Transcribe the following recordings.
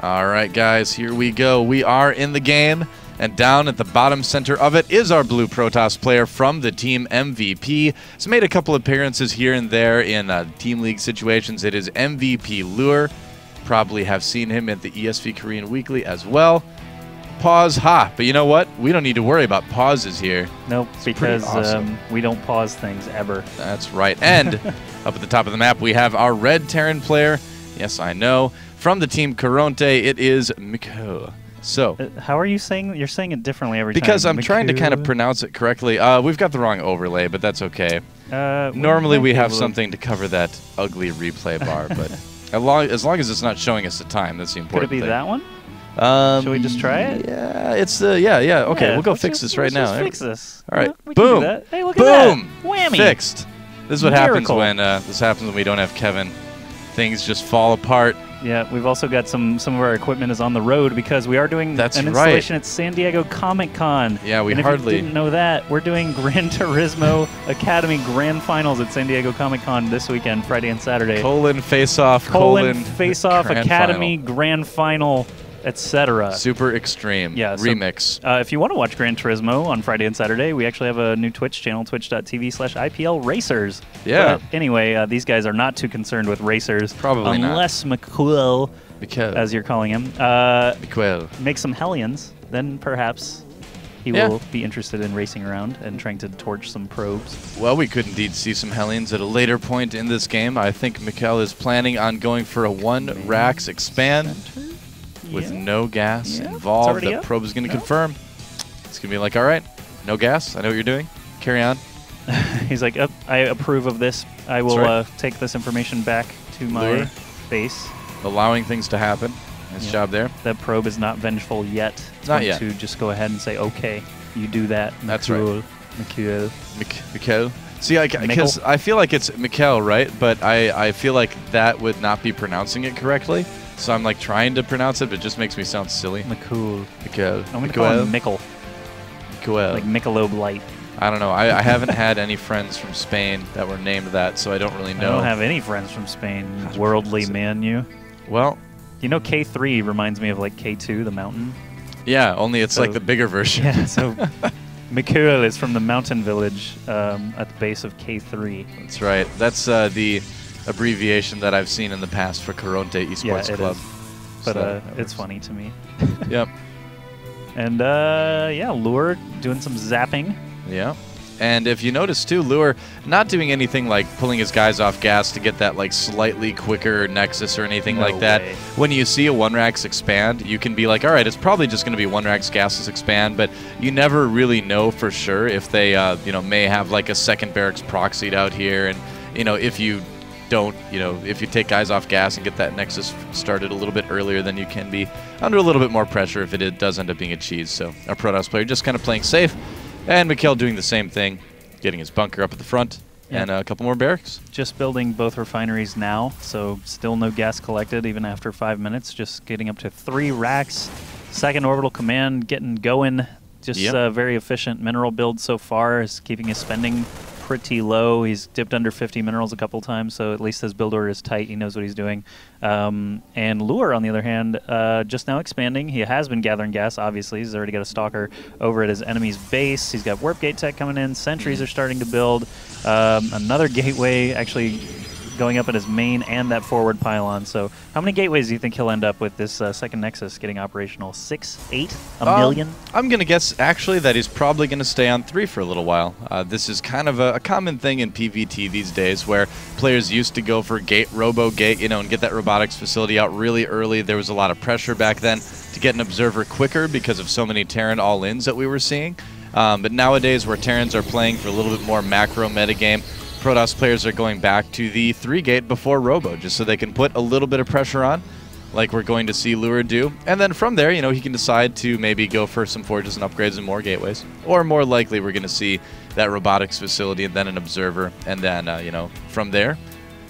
All right, guys, here we go. We are in the game, and down at the bottom center of it is our blue Protoss player from the team MVP. He's made a couple appearances here and there in team league situations. It is MVP.Lure. Probably have seen him at the ESV Korean Weekly as well. Pause, but you know what? We don't need to worry about pauses here. Nope, because awesome. We don't pause things ever. That's right. And up at the top of the map, we have our red Terran player. Yes, I know. From the team Karont3, it is Mikhail. So, how are you saying? You're saying it differently every time. Because I'm trying to kind of pronounce it correctly. We've got the wrong overlay, but that's okay. Normally we have something to cover that ugly replay bar, but as long as it's not showing us the time, that's the important thing. Could it be that one? Should we just try it? Yeah, it's the yeah. Okay, we'll go fix this right now. Let's fix this. All right, we boom. Can do that. Hey, look at that. Boom. Whammy. Fixed. This is what happens when we don't have Kevin. Things just fall apart. Yeah, we've also got some of our equipment is on the road because we are doing an installation at San Diego Comic-Con. Yeah, and if you didn't know that, we're doing Gran Turismo Academy Grand Finals at San Diego Comic-Con this weekend, Friday and Saturday. Face-Off, Face-Off Academy Grand Final, etc. Super Extreme remix. If you want to watch Gran Turismo on Friday and Saturday, we actually have a new Twitch channel, twitch.tv/IPL Racers. Yeah. But anyway, these guys are not too concerned with racers. Probably not. Unless Mikhail, as you're calling him, makes some Hellions, then perhaps he will be interested in racing around and trying to torch some probes. Well, we could indeed see some Hellions at a later point in this game. I think Mikhail is planning on going for a 1 Rax expand. With no gas involved, that probe is going to confirm. It's going to be like, all right, no gas. I know what you're doing. Carry on. He's like, I approve of this. I will take this information back to my base. Allowing things to happen. Nice job there. That probe is not vengeful yet. Not yet. To just go ahead and say, okay, you do that. That's right. Mikhail. See, because I feel like it's Mikhail, right? But I feel like that would not be pronouncing it correctly. So I'm like trying to pronounce it, but it just makes me sound silly. Mikhail. Mikhail. I'm going to call him Mikkel. Mikhail. Like Michelob Light. I don't know. I haven't had any friends from Spain that were named that, so I don't really know. I don't have any friends from Spain, worldly man, you. Well. You know K3 reminds me of like K2, the mountain? Yeah, only it's like the bigger version. Yeah, so Mikhail is from the mountain village at the base of K3. That's right. That's the abbreviation that I've seen in the past for Karont3 Esports Club. But so it's funny to me. Yep. And Lure doing some zapping. Yeah. And if you notice too, Lure not doing anything like pulling his guys off gas to get that like slightly quicker Nexus or anything like that. When you see a 1-Rax expand, you can be like, all right, it's probably just going to be 1-Rax gasless expand, but you never really know for sure if they may have like a second barracks proxied out here, and if you don't, if you take guys off gas and get that Nexus started a little bit earlier, then you can be under a little bit more pressure if it does end up being a cheese. So our Protoss player just kind of playing safe, and Mikhail doing the same thing, getting his bunker up at the front, and a couple more barracks. Just building both refineries now, so still no gas collected even after 5 minutes, just getting up to 3 racks. Second orbital command getting going, just very efficient mineral build so far, is keeping his spending pretty low. He's dipped under 50 minerals a couple times, so at least his build order is tight. He knows what he's doing. And Lure, on the other hand, just now expanding. He has been gathering gas, obviously. He's already got a stalker over at his enemy's base. He's got warp gate tech coming in. Sentries are starting to build. Another gateway actually going up at his main and that forward pylon. So how many gateways do you think he'll end up with this second Nexus getting operational? 6, 8, a million? I'm going to guess, actually, that he's probably going to stay on 3 for a little while. This is kind of a common thing in PvT these days, where players used to go for robo-gate, and get that robotics facility out really early. There was a lot of pressure back then to get an observer quicker because of so many Terran all-ins that we were seeing. But nowadays, where Terrans are playing for a little bit more macro metagame, Protoss players are going back to the 3-gate before Robo, just so they can put a little bit of pressure on, like we're going to see Lure do. And then from there, he can decide to maybe go for some forges and upgrades and more gateways. Or more likely, we're going to see that robotics facility and then an observer. And then, from there,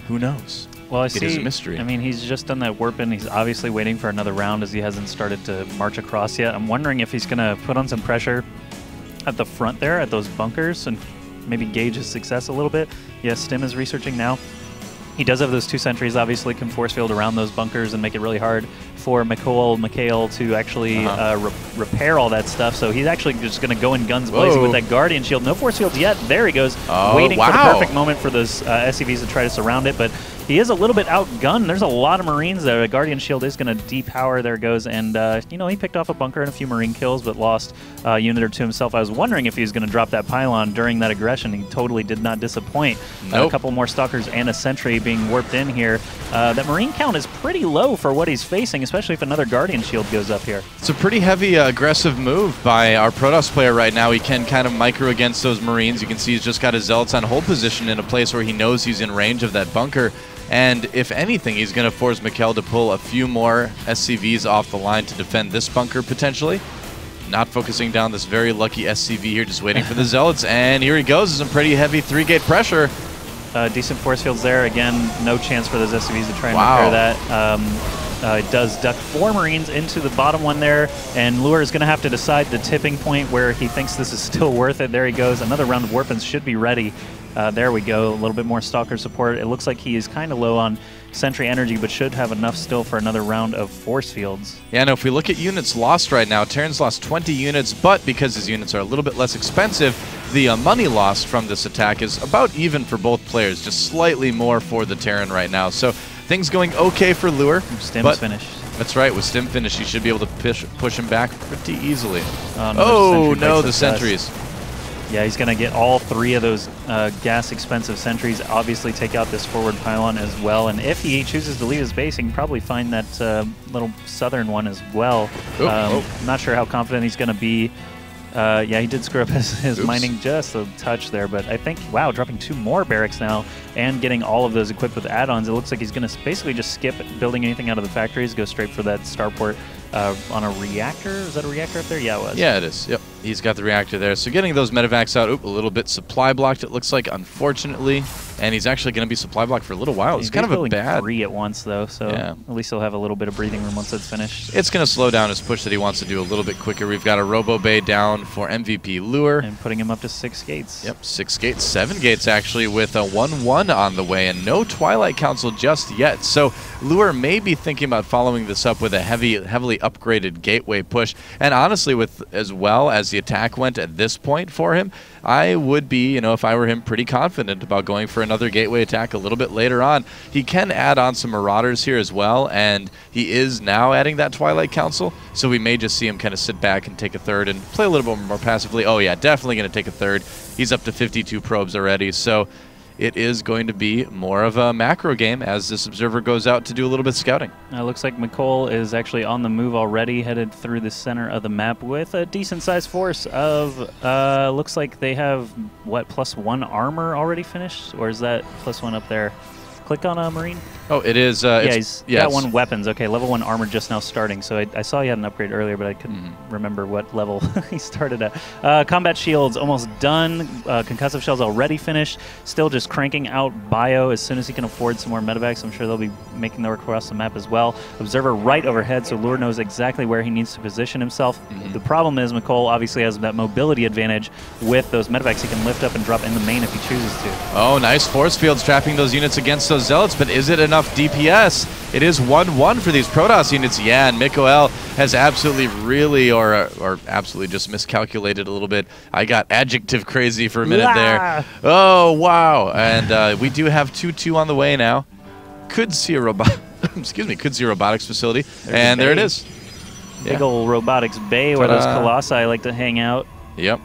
who knows? Well, It is a mystery. I mean, he's just done that warp in. He's obviously waiting for another round as he hasn't started to march across yet. I'm wondering if he's going to put on some pressure at the front there, at those bunkers, and maybe gauge his success a little bit. Yes, Stim is researching now. He does have those 2 sentries, obviously, can force field around those bunkers and make it really hard for Mikhail to actually repair all that stuff. So he's actually just going to go in guns blazing with that Guardian Shield. No force fields yet. There he goes, waiting for the perfect moment for those SCVs to try to surround it. But he is a little bit outgunned. There's a lot of Marines there. A Guardian Shield is going to depower. There it goes. And, you know, he picked off a bunker and a few Marine kills, but lost a unit or two himself. I was wondering if he was going to drop that pylon during that aggression. He totally did not disappoint. Nope. A couple more Stalkers and a Sentry being warped in here. That Marine count is pretty low for what he's facing, especially if another Guardian Shield goes up here. It's a pretty heavy aggressive move by our Protoss player right now. He can kind of micro against those Marines. You can see he's just got his Zealots on hold position in a place where he knows he's in range of that bunker. And if anything, he's going to force Mikhail to pull a few more SCVs off the line to defend this bunker potentially. Not focusing down this very lucky SCV here, just waiting for the Zealots. And here he goes, some pretty heavy 3-gate pressure. Decent force fields there. Again, no chance for those SCVs to try and repair that. It does duck 4 Marines into the bottom one there, and Lure is going to have to decide the tipping point where he thinks this is still worth it. There he goes. Another round of Warpins should be ready. There we go. A little bit more Stalker support. It looks like he is kind of low on Sentry energy, but should have enough still for another round of force fields. Yeah, no, if we look at units lost right now, Terran's lost 20 units, but because his units are a little bit less expensive, the money lost from this attack is about even for both players, just slightly more for the Terran right now. So things going okay for Lure. Stim's finished. That's right, with Stim finished, he should be able to push him back pretty easily. Oh, no, the sentries. Yeah, he's going to get all 3 of those gas-expensive sentries, obviously take out this forward pylon as well. And if he chooses to leave his base, he can probably find that little southern one as well. I'm not sure how confident he's going to be. Yeah, he did screw up his mining just a touch there, but I think, wow, dropping 2 more barracks now and getting all of those equipped with add-ons, it looks like he's going to basically just skip building anything out of the factories, go straight for that starport on a reactor. Is that a reactor up there? Yeah, it was. Yeah, it is. Yep, he's got the reactor there. So getting those medevacs out, a little bit supply blocked, it looks like, unfortunately. And he's actually going to be supply blocked for a little while. It's kind of a bad... 3 at once, though, so at least he'll have a little bit of breathing room once it's finished. It's going to slow down his push that he wants to do a little bit quicker. We've got a Robo Bay down for MVP.Lure. And putting him up to 6 gates. Yep, 6 gates, 7 gates actually, with a 1-1 on the way, and no Twilight Council just yet. So Lure may be thinking about following this up with a heavily upgraded gateway push. And honestly, with as well as the attack went at this point for him, I would be, you know, if I were him, pretty confident about going for another gateway attack a little bit later on. He can add on some Marauders here as well, and he is now adding that Twilight Council, so we may just see him kind of sit back and take a third and play a little bit more passively. Oh yeah, definitely going to take a third. He's up to 52 probes already, so it is going to be more of a macro game as this observer goes out to do a little bit of scouting. Looks like Mikhail is actually on the move already, headed through the center of the map with a decent-sized force of, looks like they have, what, +1 armor already finished? Or is that +1 up there? Click on a Marine. Oh, it is. Yeah, he's got 1 weapons. Okay, level 1 armor just now starting. So I saw he had an upgrade earlier, but I couldn't remember what level he started at. Combat shields almost done. Concussive shells already finished. Still just cranking out bio as soon as he can afford some more medevacs. I'm sure they'll be making their way across the map as well. Observer right overhead, so Lure knows exactly where he needs to position himself. The problem is Mikhail obviously has that mobility advantage with those medevacs. He can lift up and drop in the main if he chooses to. Oh, nice force fields trapping those units against those Zealots, but is it enough DPS? It is 1-1 for these Protoss units. Yeah, and Mikhail has absolutely really, or absolutely just miscalculated a little bit. I got adjective crazy for a minute there. Oh, wow. And we do have 2-2 on the way now. Could see a could see a robotics facility. And there it is. Big old robotics bay where those Colossi like to hang out. Yep.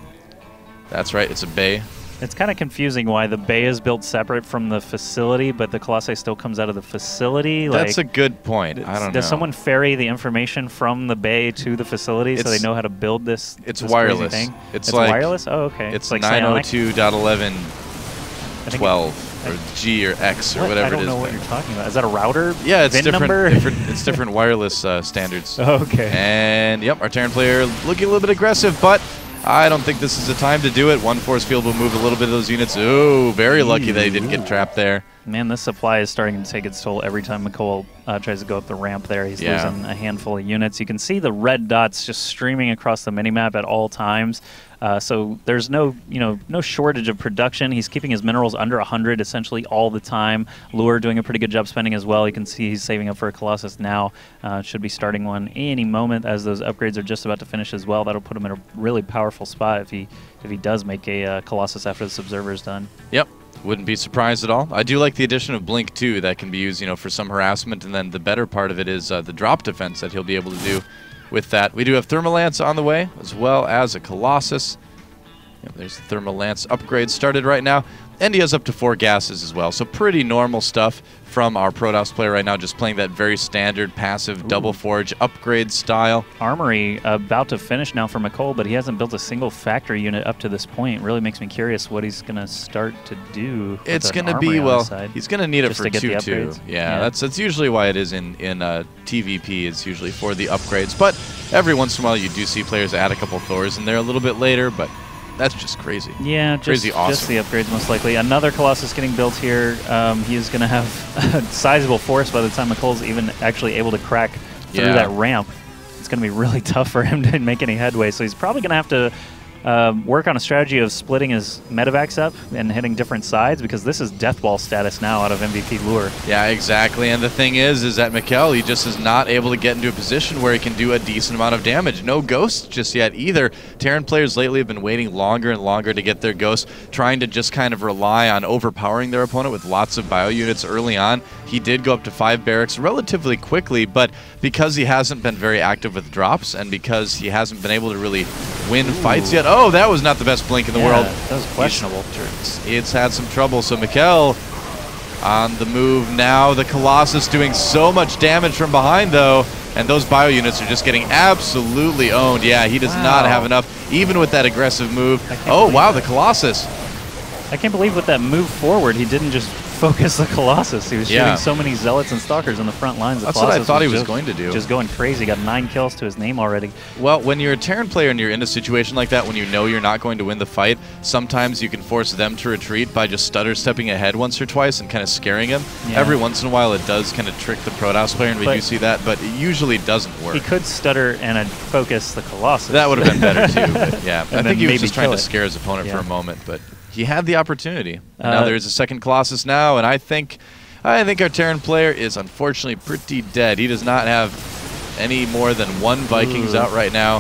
That's right, it's a bay. It's kind of confusing why the bay is built separate from the facility, but the Colossi still comes out of the facility. That's a good point. I don't know. Does someone ferry the information from the bay to the facility so they know how to build this? It's wireless. Thing? It's like wireless. Oh, okay. It's like 902.11.12 or G or X or whatever it is. I don't know what you're talking about. Is that a router? Yeah, it's VIN number? It's different wireless standards. Okay. And yep, our Terran player looking a little bit aggressive, but I don't think this is the time to do it. 1 force field will move a little bit of those units. Oh, very lucky they didn't get trapped there. Man, this supply is starting to take its toll every time Mikhail tries to go up the ramp there. He's losing a handful of units. You can see the red dots just streaming across the minimap at all times. So there's no shortage of production. He's keeping his minerals under 100 essentially all the time. Lure doing a pretty good job spending as well. You can see he's saving up for a Colossus now. Should be starting one any moment as those upgrades are just about to finish as well. That'll put him in a really powerful spot if he does make a Colossus after this Observer is done. Yep. Wouldn't be surprised at all. I do like the addition of Blink too. That can be used, for some harassment, and then the better part of it is the drop defense that he'll be able to do with that. We do have Thermal Lance on the way, as well as a Colossus. There's the Thermal Lance upgrade started right now, and he has up to 4 gases as well. So pretty normal stuff from our Protoss player right now, just playing that very standard passive double forge upgrade style. Armory about to finish now for McColl, but he hasn't built a single factory unit up to this point. Really makes me curious what he's going to start to do. It's going to be, well, he's going to need it for 2-2. Yeah, that's usually why it is in TVP. It's usually for the upgrades. But every once in a while you do see players add a couple Thors in there a little bit later, but that's just crazy. Yeah, crazy awesome. Just the upgrades most likely. Another Colossus getting built here. He is going to have a sizable force by the time McColl's even actually able to crack through that ramp. It's going to be really tough for him to make any headway. So he's probably going to have to work on a strategy of splitting his medevacs up and hitting different sides, because this is death ball status now out of MVP.Lure. Yeah, exactly. And the thing is that Mikkel, he just is not able to get into a position where he can do a decent amount of damage. No ghosts just yet either. Terran players lately have been waiting longer and longer to get their ghosts, trying to just kind of rely on overpowering their opponent with lots of bio units early on. He did go up to 5 barracks relatively quickly, but because he hasn't been very active with drops, and because he hasn't been able to really win fights yet. Oh, that was not the best blink in the world. That was questionable. It's had some trouble. So Mikkel on the move now. The Colossus doing so much damage from behind, though, and those bio units are just getting absolutely owned. Yeah, he does not have enough, even with that aggressive move. Oh, wow, the Colossus. I can't believe with that move forward, he didn't just focus the Colossus. He was shooting so many Zealots and Stalkers on the front lines. That's what I thought he was going to do. Just going crazy. Got 9 kills to his name already. Well, when you're a Terran player and you're in a situation like that, when you know you're not going to win the fight, sometimes you can force them to retreat by just stutter stepping ahead once or twice and kind of scaring him. Yeah. Every once in a while it does kind of trick the Protoss player, and we do see that, but it usually doesn't work. He could stutter and focus the Colossus. That would have been better too, but yeah. I think he was just trying to scare his opponent for a moment, but he had the opportunity. And now there's a second Colossus now, and I think our Terran player is unfortunately pretty dead. He does not have any more than 1 Vikings out right now.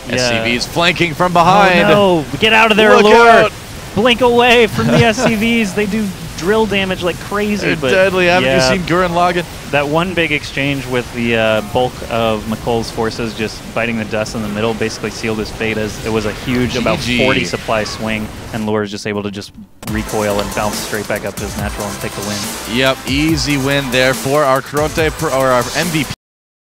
SCVs flanking from behind. Oh no, get out of there, Lure! Blink away from the SCVs. They do drill damage like crazy. They're deadly. Haven't you seen Gurren Lagann? That one big exchange with the bulk of McColl's forces just biting the dust in the middle basically sealed his fate, as it was a huge about 40 supply swing, and Lure is just able to just recoil and bounce straight back up to his natural and take the win. Yep, easy win there for our Karont3 or our MVP.